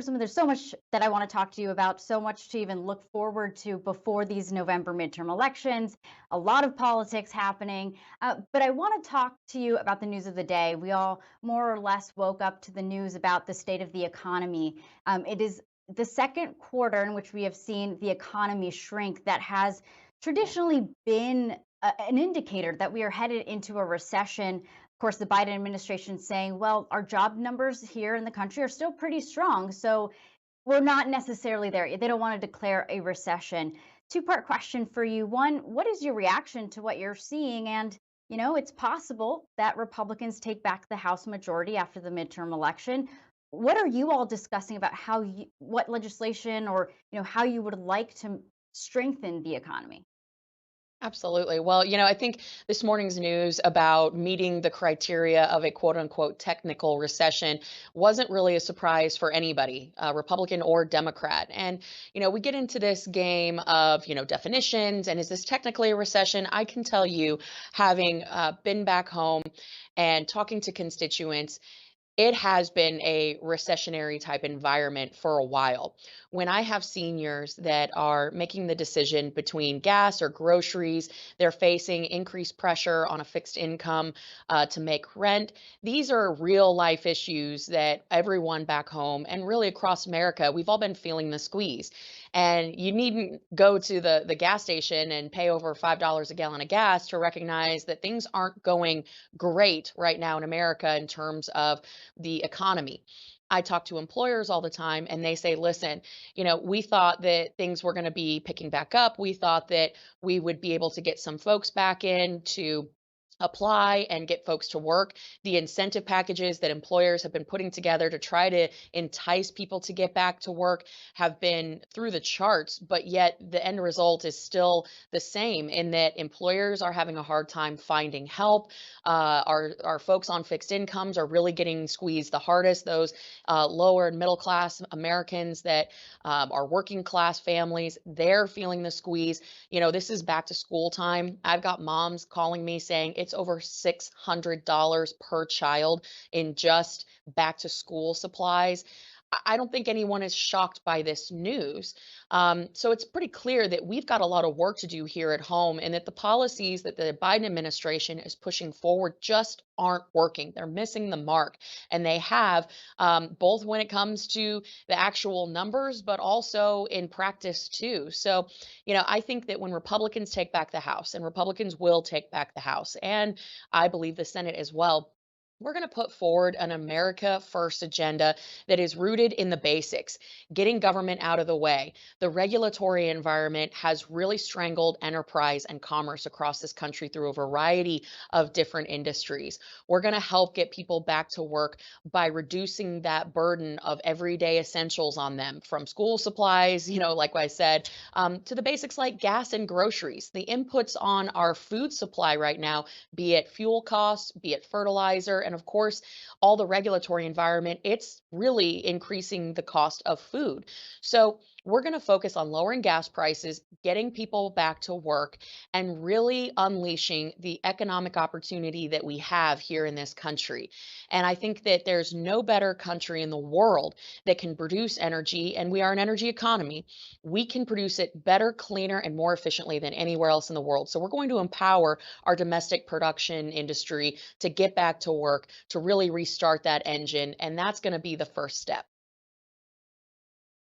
There's so much that I want to talk to you about, so much to even look forward to before these November midterm elections, a lot of politics happening. But I want to talk to you about the news of the day. We all more or less woke up to the news about the state of the economy. It is the second quarter in which we have seen the economy shrink that has traditionally been an indicator that we are headed into a recession. Of course, the Biden administration saying, well, our job numbers here in the country are still pretty strong. So we're not necessarily there. They don't want to declare a recession. Two-part question for you. One, what is your reaction to what you're seeing? And, it's possible that Republicans take back the House majority after the midterm election. What are you all discussing about what legislation or, how you would like to strengthen the economy? Absolutely. Well, I think this morning's news about meeting the criteria of a quote unquote technical recession wasn't really a surprise for anybody, Republican or Democrat. And, we get into this game of, definitions and is this technically a recession? I can tell you, having been back home and talking to constituents, it has been a recessionary type environment for a while. When I have seniors that are making the decision between gas or groceries, they're facing increased pressure on a fixed income to make rent. These are real life issues that everyone back home and really across America, we've all been feeling the squeeze. And you needn't go to the gas station and pay over $5 a gallon of gas to recognize that things aren't going great right now in America in terms of the economy. I talk to employers all the time and they say, listen, we thought that things were going to be picking back up. We thought that we would be able to get some folks back in to apply and get folks to work. The incentive packages that employers have been putting together to try to entice people to get back to work have been through the charts, but yet the end result is still the same in that employers are having a hard time finding help. Our folks on fixed incomes are really getting squeezed the hardest. Those lower and middle class Americans that are working class families, they're feeling the squeeze. This is back to school time. I've got moms calling me saying it's over $600 per child in just back to school supplies. I don't think anyone is shocked by this news. So it's pretty clear that we've got a lot of work to do here at home and that the policies that the Biden administration is pushing forward just aren't working. They're missing the mark. And they have, both when it comes to the actual numbers, but also in practice too. So, I think that when Republicans take back the House, and Republicans will take back the House, and I believe the Senate as well, we're going to put forward an America First agenda that is rooted in the basics, getting government out of the way. The regulatory environment has really strangled enterprise and commerce across this country through a variety of different industries. We're going to help get people back to work by reducing that burden of everyday essentials on them, from school supplies, like I said, to the basics like gas and groceries. The inputs on our food supply right now, be it fuel costs, be it fertilizer, and of course, all the regulatory environment, it's really increasing the cost of food. So we're going to focus on lowering gas prices, getting people back to work, and really unleashing the economic opportunity that we have here in this country. And I think that there's no better country in the world that can produce energy, and we are an energy economy. We can produce it better, cleaner, and more efficiently than anywhere else in the world. So we're going to empower our domestic production industry to get back to work, to really restart that engine. And that's going to be the first step.